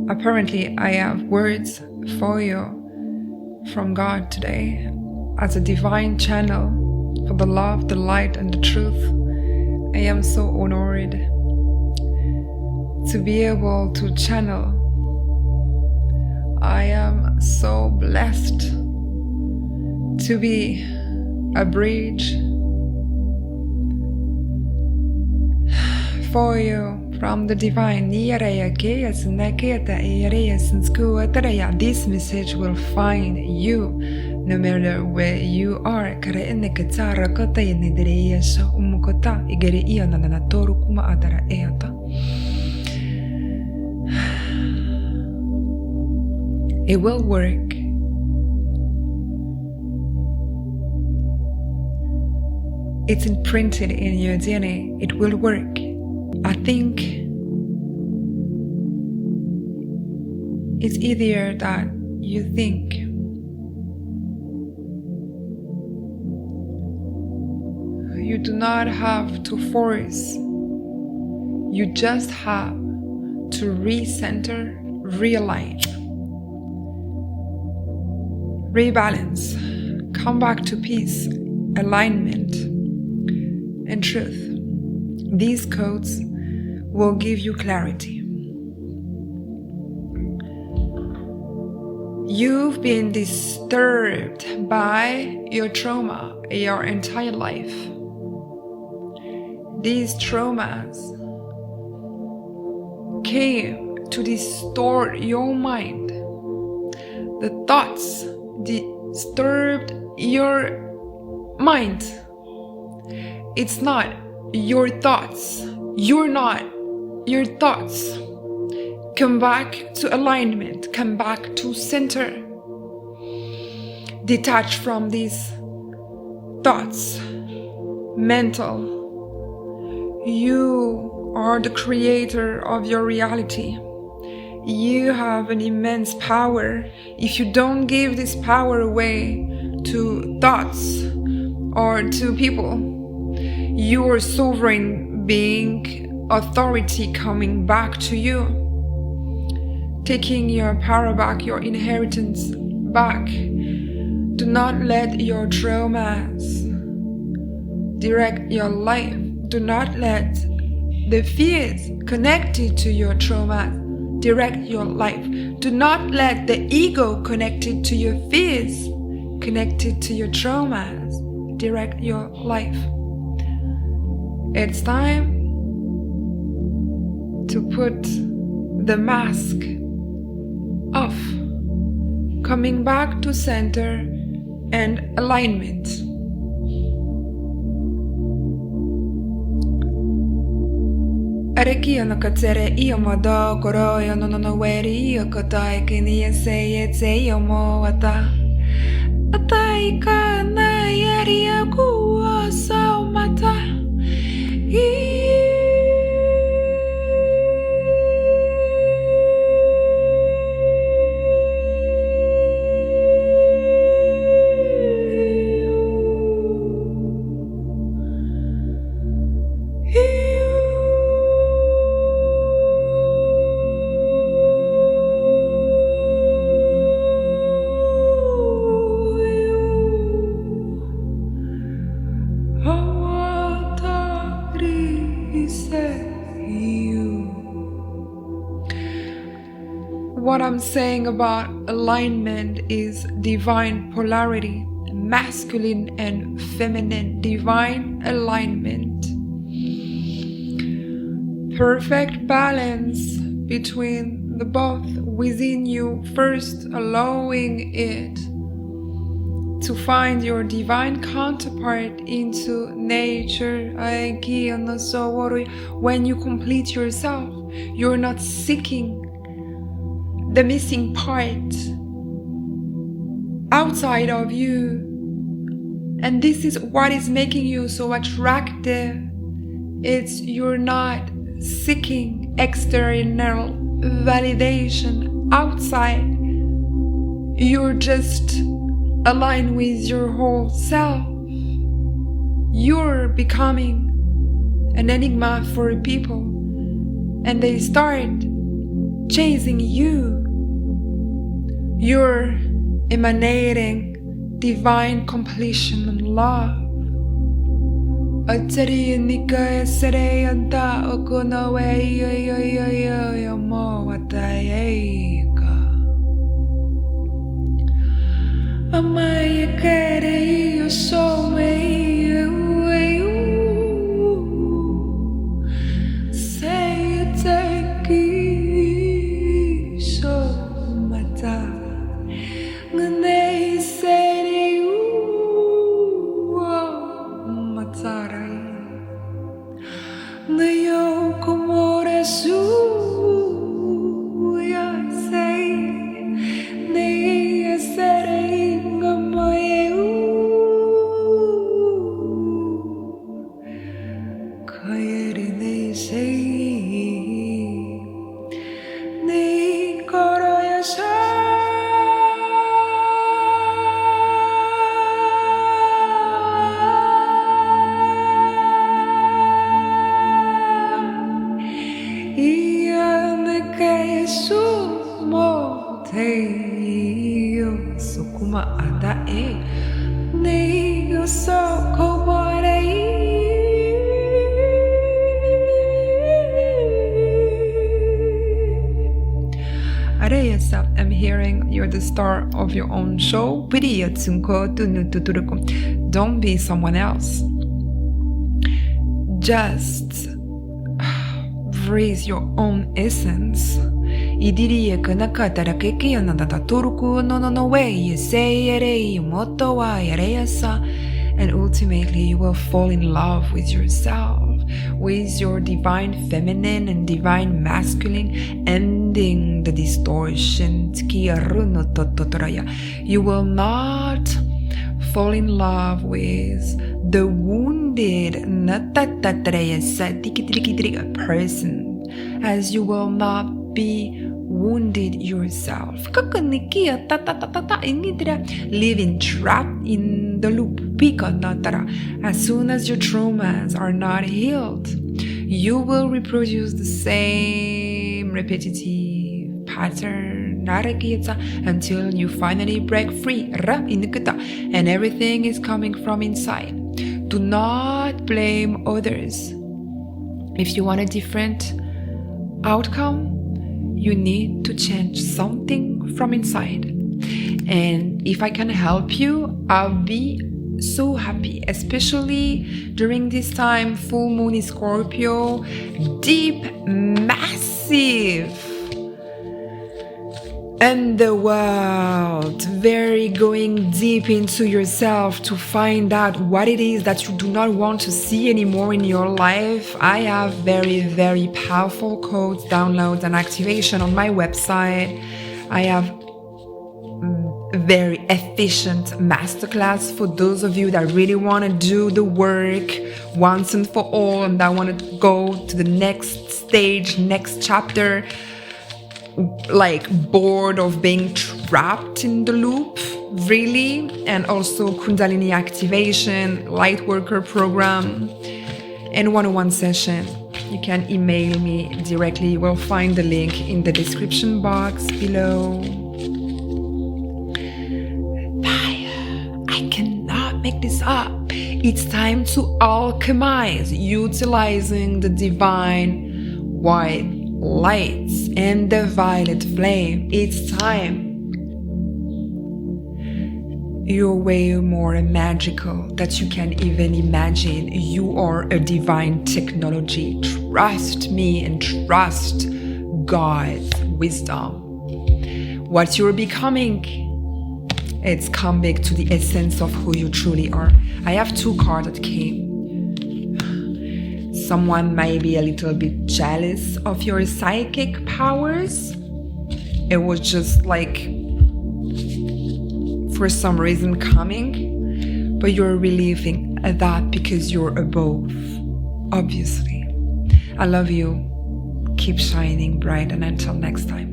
Apparently, I have words for you from God today as a divine channel for the love, the light, and the truth. I am so honored to be able to channel. I am so blessed to be a bridge for you from the divine. This message will find you no matter where you are. It will work. It's imprinted in your DNA. It will work. I think it's easier than you think. You do not have to force. You just have to recenter, realign, rebalance, come back to peace, alignment, and truth. These codes will give you clarity. You've been disturbed by your trauma your entire life. These traumas came to distort your mind. The thoughts disturbed your mind. It's not your thoughts. You're not your thoughts. Come back to alignment. Come back to center. Detach from these thoughts. Mental. You are the creator of your reality. You have an immense power. If you don't give this power away to thoughts or to people, your sovereign being, authority coming back to you, taking your power back, your inheritance back. Do not let your traumas direct your life. Do not let the fears connected to your trauma direct your life. Do not let the ego connected to your fears, connected to your traumas, direct your life. It's time to put the mask off, coming back to center and alignment. Areki no katsere iyo modo koroyo no weri iyo kotai kini seye tseyo mo wata atai ka na yari aku so mata What I'm saying about alignment is divine polarity, masculine and feminine, divine alignment. Perfect balance between the both within you, first allowing it to find your divine counterpart into nature. When you complete yourself, you're not seeking the missing part outside of you. And this is what is making you so attractive. It's you're not seeking external validation outside. You're just aligned with your whole self. You're becoming an enigma for people, and they start chasing you. You're emanating divine completion and love. Atari nika sereyanta okuna way yo mo watayeka. Amaya kere yo so way. Say take it so mata. Ngane say you matara. Ngayon kumore su ya say ne say ngamoy kaya rin ne say ne koroya sa Sukuma ada Niyo so kobore Areyasa, I'm hearing you're the star of your own show. Don't be someone else. Just breathe your own essence. Idiriye kanakatara keki ananda turku no way say ere moto wa yareyasa, and ultimately you will fall in love with yourself, with your divine feminine and divine masculine, ending the distortion. You will not fall in love with the wounded person, as you will not be wounded yourself. Living trapped in the loop. As soon as your traumas are not healed, you will reproduce the same repetitive pattern until you finally break free. And everything is coming from inside. Do not blame others. If you want a different outcome, you need to change something from inside. And if I can help you, I'll be so happy, especially during this time, full moon in Scorpio, deep, massive, and the world, very going deep into yourself to find out what it is that you do not want to see anymore in your life. I have very, very powerful codes, downloads, and activation on my website. I have very efficient masterclass for those of you that really want to do the work once and for all, and that want to go to the next stage, next chapter, like bored of being trapped in the loop, really. And also Kundalini activation, light worker program, and one-on-one session. You can email me directly. You will find the link in the description box below. I cannot make this up. It's time to alchemize, utilizing the divine white lights and the violet flame. It's time. You're way more magical than you can even imagine. You are a divine technology. Trust me and trust God's wisdom. What you're becoming, it's coming to the essence of who you truly are. I have two cards that came. Someone may be a little bit jealous of your psychic powers. It was just like, for some reason, coming, but you're relieving that because you're above, obviously. I love you. Keep shining bright, and until next time.